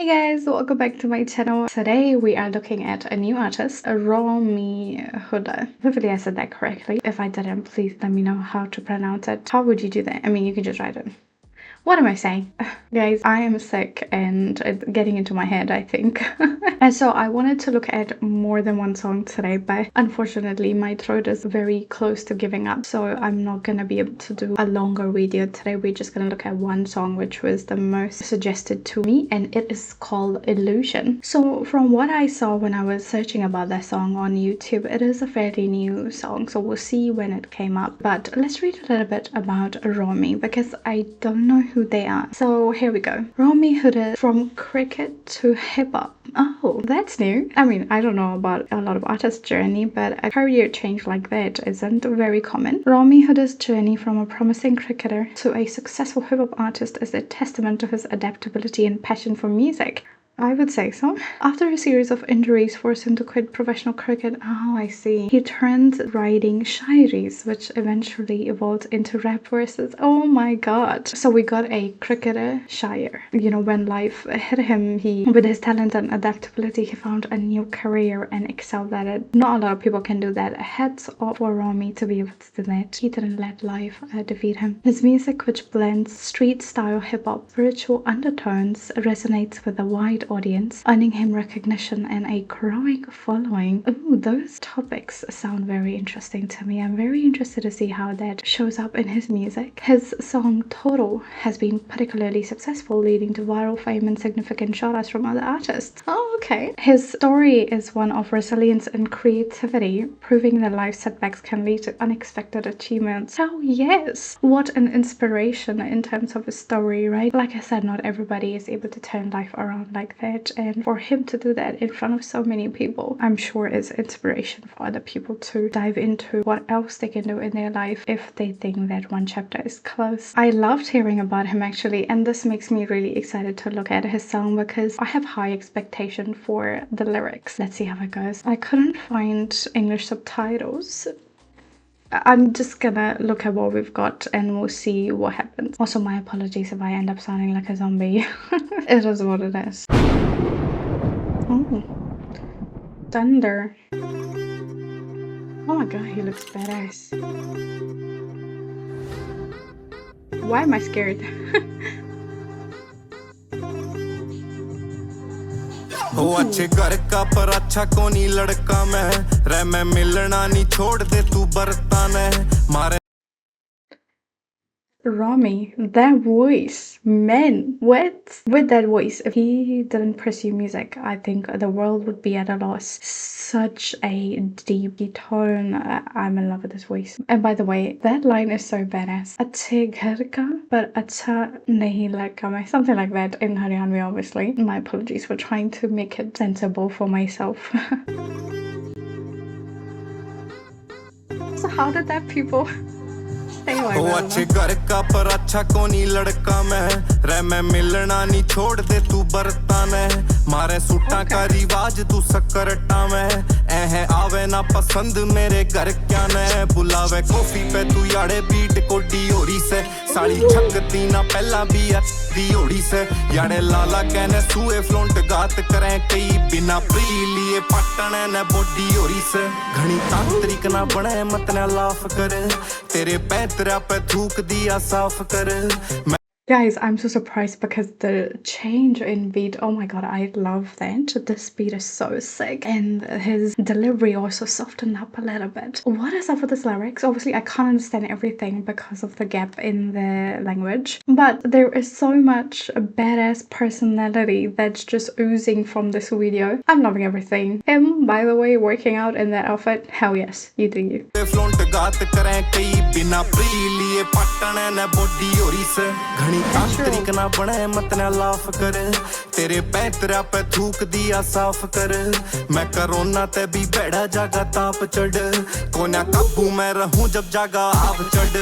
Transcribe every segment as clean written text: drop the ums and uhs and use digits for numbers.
Hey guys, welcome back to my channel. Today we are looking at a new artist, Rawme Hooda. Hopefully I said that correctly. If I didn't, please let me know how to pronounce it. How would you do that? I mean, you can just write it. What am I saying? Guys, I am sick and it's getting into my head, I think. And so I wanted to look at more than one song today, but unfortunately my throat is very close to giving up. So I'm not gonna be able to do a longer video today. We're just gonna look at one song, which was the most suggested to me, and it is called Illusion. So from what I saw when I was searching about that song on YouTube, it is a fairly new song. So we'll see when it came up. But let's read a little bit about Romy because I don't know who they are. So here we go. Rawme Hooda, from cricket to hip-hop. Oh, that's new. I mean, I don't know about a lot of artists' journey, but a career change like that isn't very common. Rawme Hooda's journey from a promising cricketer to a successful hip-hop artist is a testament to his adaptability and passion for music. I would say so. After a series of injuries forced him to quit professional cricket, oh, I see. He turned writing shairis, which eventually evolved into rap verses. Oh my god. So we got a cricketer shair. You know, when life hit him, with his talent and adaptability, he found a new career and excelled at it. Not a lot of people can do that. Hats off for Romy to be able to do that. He didn't let life defeat him. His music, which blends street-style hip-hop, spiritual undertones, resonates with a wide audience, earning him recognition and a growing following. Ooh, those topics sound very interesting to me. I'm very interested to see how that shows up in his music. His song Total has been particularly successful, leading to viral fame and significant shoutouts from other artists. Oh, okay. His story is one of resilience and creativity, proving that life setbacks can lead to unexpected achievements. Oh yes, what an inspiration in terms of a story, right? Like I said, not everybody is able to turn life around like that, and for him to do that in front of so many people, I'm sure is inspiration for other people to dive into what else they can do in their life if they think that one chapter is closed. I loved hearing about him actually, and this makes me really excited to look at his song because I have high expectation for the lyrics. Let's see how it goes. I couldn't find English subtitles. I'm just gonna look at what we've got and we'll see what happens. Also, my apologies if I end up sounding like a zombie. It is what it is. Oh, thunder. Oh my god, he looks badass. Why am I scared? वो अच्छे घर का पर अच्छा कोनी लड़का मैं रह मैं मिलना नहीं छोड़ दे तू बरताना मारे Romy, that voice, man, what? With that voice, if he didn't pursue music, I think the world would be at a loss. Such a deep tone. I'm in love with his voice. And by the way, that line is so badass. Achhe ghar ka, but acha nahi lagka mein. Something like that in Haryanvi, obviously. My apologies for trying to make it sensible for myself. So how did that people... वो अच्छे घर का पर अच्छा कोनी लड़का मैं रह मैं मिलना नहीं छोड़ दे तू बरताना मारे सूटा का रिवाज तू सकरटा में ऐ आवे ना पसंद मेरे घर क्या ने बुलावे कॉफी पे तू याड़े बीट कोडी ओरी से साड़ी छकती ना पहला भी दी ओड़ी से याड़े लाला कहने सुए फ्लोंट गात करें कई बिना प्री लिए पटने ने बॉडी ओरी से घनी तांत्रिक ना बने मत ना लाफ करे तेरे पैतरा पे थूक दिया साफ कर Guys, I'm so surprised because the change in beat, oh my god, I love that. This beat is so sick and his delivery also softened up a little bit. What is up with his lyrics? Obviously, I can't understand everything because of the gap in the language, but there is so much badass personality that's just oozing from this video. I'm loving everything. Him, by the way, working out in that outfit, hell yes, you do you. तांत्रिक ना बने मत ना laugh कर तेरे पैतरा पे थूक दिया साफ कर मैं कोरोना ते भी बैठा जागा ताप चढ़ कोना काबू में रहूं जब जागा आप चढ़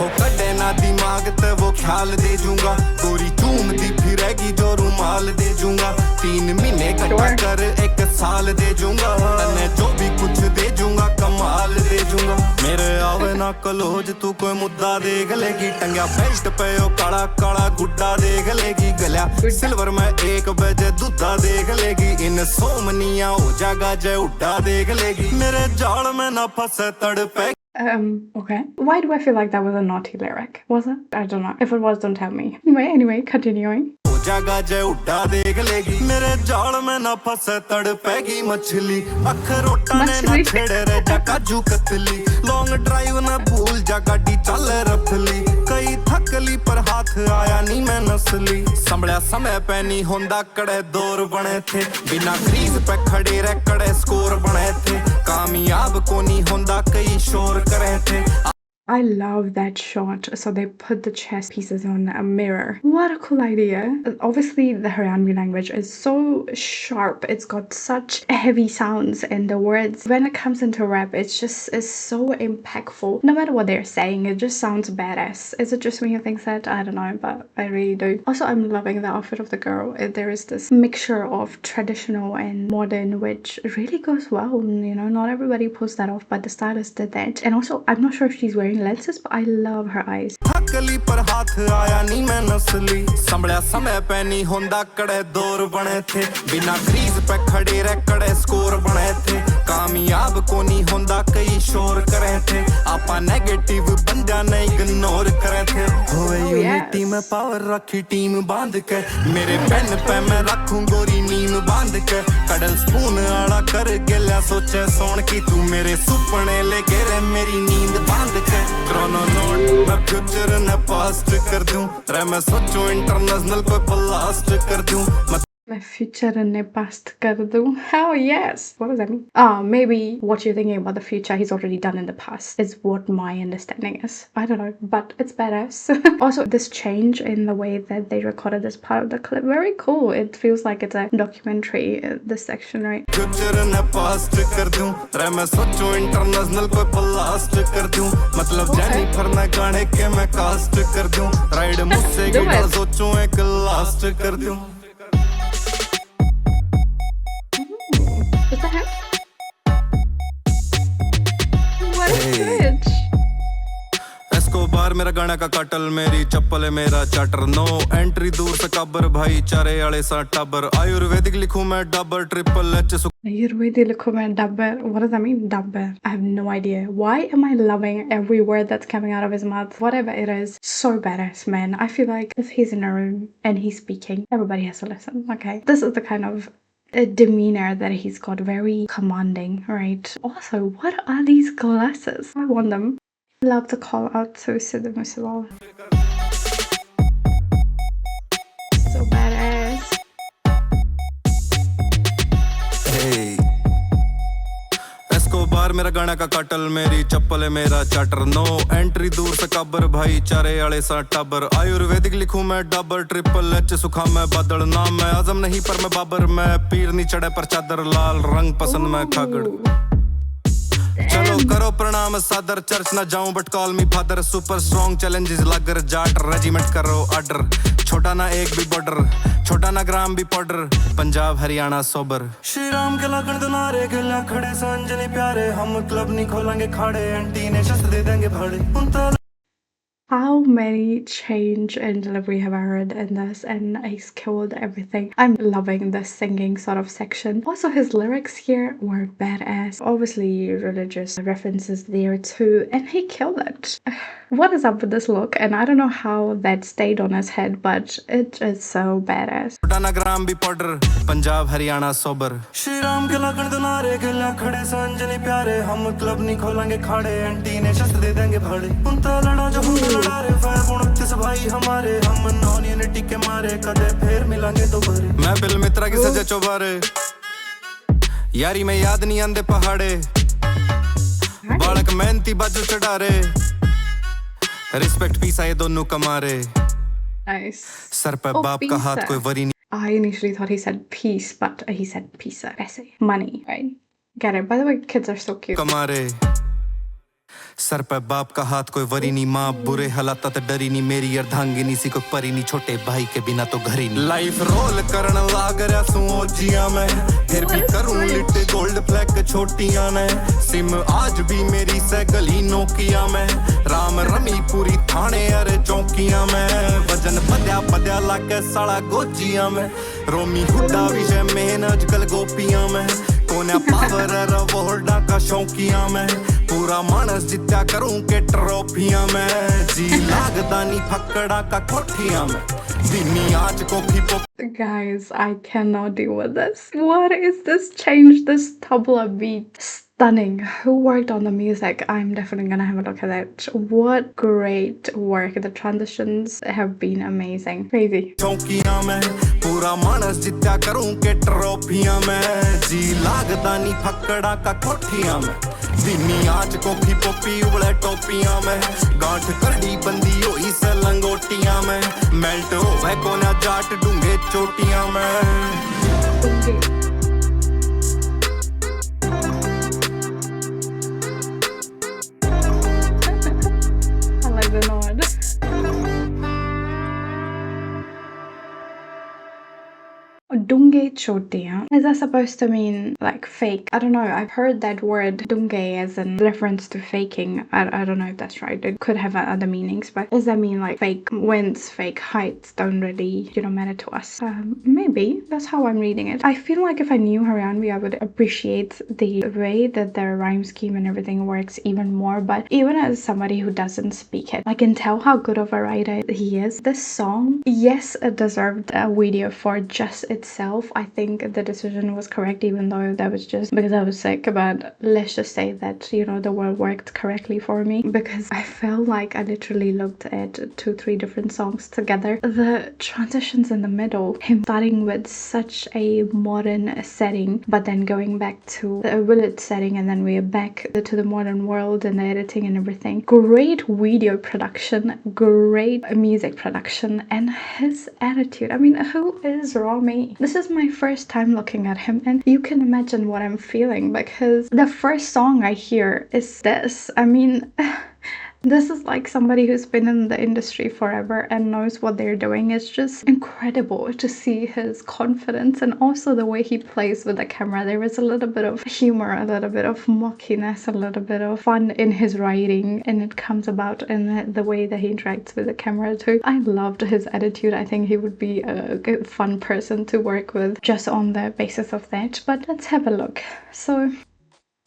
हो कटे ना दिमाग ते वो ख्याल दे दूंगा गोरी चूमती फिरेगी जो रुमाल दे दूंगा 3 महीने कटा कर 1 साल दे दूंगा तने जो भी कुछ दे दूंगा कमाल दे दूंगा मेरे आवे ना कलोज तू कोई मुद्दा देख लेगी टंगा बेल्ट पे ओ काला काला गुड्डा देख लेगी गला सिल्वर में 1 बजे दूधा देख लेगी इन सोमनिया हो जागा जय उड्डा देख लेगी मेरे जाल में ना फंसे तड़पे Okay. Why do I feel like that was a naughty lyric? Was it? I don't know. If it was, don't tell me. Anyway, continuing. जागा जय उड्डा देख लेगी मेरे जाल में ना फंसे तड़पेगी मछली अखरोटा ने ना छेड़े रे जा काजू कतली लॉन्ग ड्राइव ना भूल जा गाड़ी चल रफली कई थकली पर हाथ आया नहीं मैं नसली संभलिया समय पे नहीं होंदा कड़े दौर बने थे बिना क्रीज पे खड़े रे कड़े स्कोर बने थे कामयाब को नहीं होंदा कई शोर करे थे I love that shot. So they put the chess pieces on a mirror. What a cool idea. Obviously, the Haryanvi language is so sharp. It's got such heavy sounds in the words. When it comes into rap, it's so impactful. No matter what they're saying, it just sounds badass. Is it just me who thinks that? I don't know, but I really do. Also, I'm loving the outfit of the girl. There is this mixture of traditional and modern, which really goes well. You know, not everybody pulls that off, but the stylist did that. And also, I'm not sure if she's wearing lenses, but I love her eyes. थकली पर हाथ आया नहीं मैं नसली संभलिया समय पे नहीं होंदा कड़े दौर बने थे बिना क्रीज पे खड़े रे कड़े स्कोर बने थे कामयाब को नहीं होंदा कई शोर करे थे आपा नेगेटिव बंदा नहीं इग्नोर करे थे होए यूनिटी में पावर रखी टीम बांध के मेरे पेन पे मैं रखूं गोरी नीम बांध के कडल स्पून आला कर गेला सोचे सोन की तू मेरे सुपने ले गे मेरी नींद बांध के क्रोनो नोट मैं फ्यूचर ने पास्ट कर दूं रे मैं सोचूं इंटरनेशनल पे ब्लास्ट कर दूं My future and the past kar do. Hell yes. What does that mean? Maybe what you're thinking about the future he's already done in the past is what my understanding is. I don't know, but it's badass. Also, this change in the way that they recorded this part of the clip, very cool. It feels like it's a documentary, this section, right? Future ने past कर दूं रे मैं सोचूं international पे blast कर दूं मतलब जेनिफर ने गाने के मैं कास्ट कर दूं राइड मुझसे गिटार सोचूं एक लास्ट कर दूं What the heck? What a bitch. Escobar मेरा गाना का काटल मेरी चप्पल है मेरा चार्टर नो एंट्री दूर से कब्र भाई चारे वाले सा टबर आयुर्वेदिक लिखूं मैं double triple H Ayurvedic likho main dabbar. What does that mean? Dabbar. I have no idea. Why am I loving every word that's coming out of his mouth? Whatever it is, so badass, man. I feel like if he's in a room and he's speaking, everybody has to listen. Okay, this is the kind of demeanor that he's got, very commanding, right? Also, what are these glasses? I want them. Love the call out to Huda Musalal. So badass. Escobar मेरा गाना का काटल मेरी चप्पल है मेरा charter no entry दूर से कब्र भाई चारे वाले सा टबर आयुर्वेदिक लिखूं मैं डबल ट्रिपल एच सुखा मैं बादल नाम मैं आजम नहीं पर मैं बाबर मैं पीर नहीं चढ़े पर चादर लाल रंग पसंद मैं खागड़ चलो करो प्रणाम सादर चर्च ना जाऊं but call me father super strong challenges लागर जाट रेजिमेंट करो ऑर्डर छोटा ना एक भी बॉर्डर छोटा ना ग्राम भी पाउडर पंजाब हरियाणा सोबर श्री राम के लगन दुनारे गला खड़े संजनी प्यारे हम क्लब नहीं खोलेंगे खाड़े एंटी ने शस्त्र दे देंगे भाड़े How many change in delivery have I heard in this? And he's killed everything. I'm loving the singing sort of section. Also, his lyrics here were badass. Obviously, religious references there too. And he killed it. What is up with this look? And I don't know how that stayed on his head, but it is so badass. ग्राम भी powder Punjab Haryana सोबर श्री राम के लगन दुनारे गला खड़े संजनी प्यारे हम club नहीं खोलेंगे खाड़े एंटी ने शस्त्र दे देंगे भाड़े उनता लड़ा जो हम लड़ा रे फायर 29 भाई हमारे हम नॉन यूनिटी के मारे कदे फिर मिलेंगे दोबारे मैं बिल मित्रा की सजा चौबारे यारी में याद नहीं आंदे पहाड़े बालक मेहनती बाजू चढ़ारे रिस्पेक्ट पीस आए दोनों कमारे Nice. सर पे बाप का हाथ कोई वरी नहीं I initially thought he said peace, but he said pizza. Paise. Money, right? Get it. By the way, kids are so cute. कमारे सर पे बाप का हाथ कोई वरी नहीं, माँ बुरे हालात तो डरी नहीं, मेरी अर्धांगिनी सी कोई परी नहीं, छोटे भाई के बिना तो घर ही नहीं। लाइफ रोल करन लाग रहा सू ओजियां मैं, फिर भी करूं लिट गोल्ड फ्लैग छोटियां ने, सिम आज भी मेरी सैकली नोकिया में, राम रमी पूरी थाने अरे चौकियां में, वजन बद्या बद्या लाके साला गोजियां में, रोमी हुडा विषय मेन आजकल गोपियां में, कोन्या पावर रवोल्डा का शौकियां में, पूरा मानस जित्या करूं के ट्रॉफियां में, जी लागदा नी फकड़ा का कोठियां में, दिनी आज कोठी पो। Guys, I cannot deal with this. What is this change? This tabla beat. Stunning. Who worked on the music? I'm definitely gonna have a look at that. What great work. The transitions have been amazing. Crazy. चौकियां में पूरा मानस जित्या करूं के ट्रॉफियां में, जी लागदा नी फकड़ा का कोठियां में, दिनी आज कोठी पोपी उबले टोपियां में, गांठ करड़ी बंदी होई से लंगोटियां में, मेल्ट होवे कोना जाट डूंगे चोटियां में। I like the nod. Dunge chotia. Is that supposed to mean like fake? I don't know. I've heard that word dunge as in reference to faking. I don't know if that's right. It could have other meanings, but does that mean like fake winds, fake heights don't really, matter to us? Maybe that's how I'm reading it. I feel like if I knew Haryanvi, I would appreciate the way that their rhyme scheme and everything works even more. But even as somebody who doesn't speak it, I can tell how good of a writer he is. This song, yes, it deserved a video for just itself. I think the decision was correct, even though that was just because I was sick, but let's just say that the world worked correctly for me, because I felt like I literally looked at 2-3 different songs together. The transitions in the middle, him starting with such a modern setting but then going back to the village setting, and then we're back to the modern world and the editing and everything. Great video production, great music production, and his attitude. I mean, who is Rawme? This is my first time looking at him, and you can imagine what I'm feeling, because the first song I hear is this. I mean, this is like somebody who's been in the industry forever and knows what they're doing. It's just incredible to see his confidence and also the way he plays with the camera. There is a little bit of humor, a little bit of mockiness, a little bit of fun in his writing, and it comes about in the way that he interacts with the camera too. I loved his attitude. I think he would be a good, fun person to work with just on the basis of that. But let's have a look. So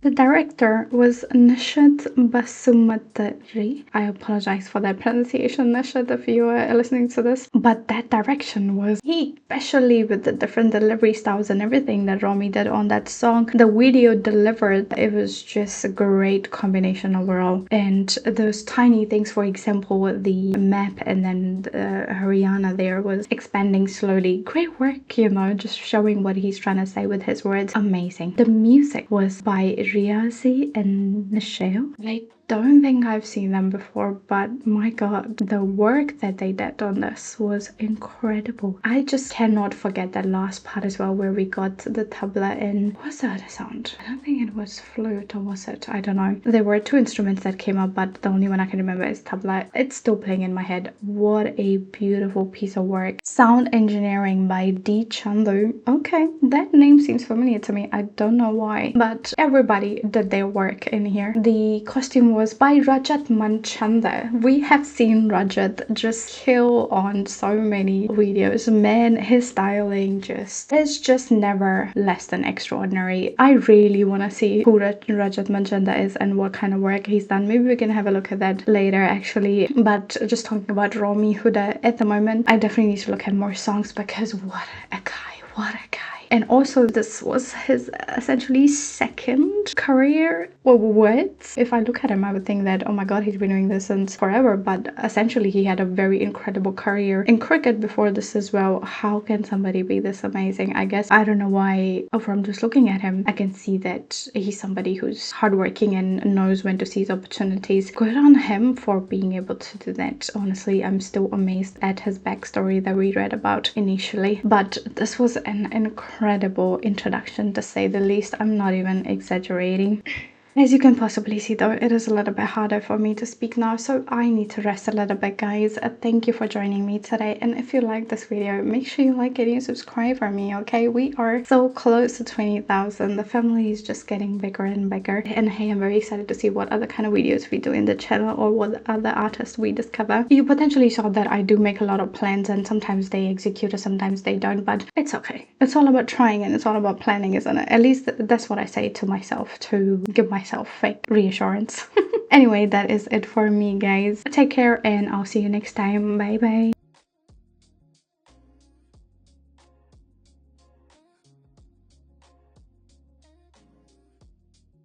the director was Nishat Basumatari. I apologize for that pronunciation, Nishat, if you are listening to this. But that direction was he, especially with the different delivery styles and everything that Romy did on that song. The video delivered, it was just a great combination overall. And those tiny things, for example, the map and then Haryana there was expanding slowly. Great work, just showing what he's trying to say with his words. Amazing. The music was by Riazi and Nisheo. I don't think I've seen them before, but my god, the work that they did on this was incredible. I just cannot forget that last part as well, where we got the tabla in. What's the other sound? I don't think it was flute, or was it? I don't know. There were 2 instruments that came up, but the only one I can remember is tabla. It's still playing in my head. What a beautiful piece of work. Sound engineering by D. Chandu. Okay, that name seems familiar to me. I don't know why, but everybody did their work in here. The costume was by Rajat Manchanda. We have seen Rajat just kill on so many videos. Man, his styling is just never less than extraordinary. I really want to see who Rajat Manchanda is and what kind of work he's done. Maybe we can have a look at that later, actually. But just talking about Rawme Hooda at the moment, I definitely need to look at more songs, because what a guy, what a guy. And also, this was his essentially second career. Well, what? If I look at him, I would think that, oh my god, he's been doing this since forever. But essentially, he had a very incredible career in cricket before this as well. How can somebody be this amazing? I guess, I don't know why. From just looking at him, I can see that he's somebody who's hardworking and knows when to seize opportunities. Good on him for being able to do that. Honestly, I'm still amazed at his backstory that we read about initially. But this was an incredible introduction, to say the least. I'm not even exaggerating. As you can possibly see though, it is a little bit harder for me to speak now, so I need to rest a little bit, guys. Thank you for joining me today, and if you like this video, make sure you like it and subscribe for me, okay? We are so close to 20,000. The family is just getting bigger and bigger, and hey, I'm very excited to see what other kind of videos we do in the channel or what other artists we discover. You potentially saw that I do make a lot of plans, and sometimes they execute or sometimes they don't, but it's okay. It's all about trying and it's all about planning, isn't it? At least that's what I say to myself, to give myself fake reassurance. Anyway, that is it for me, guys. Take care and I'll see you next time. Bye bye.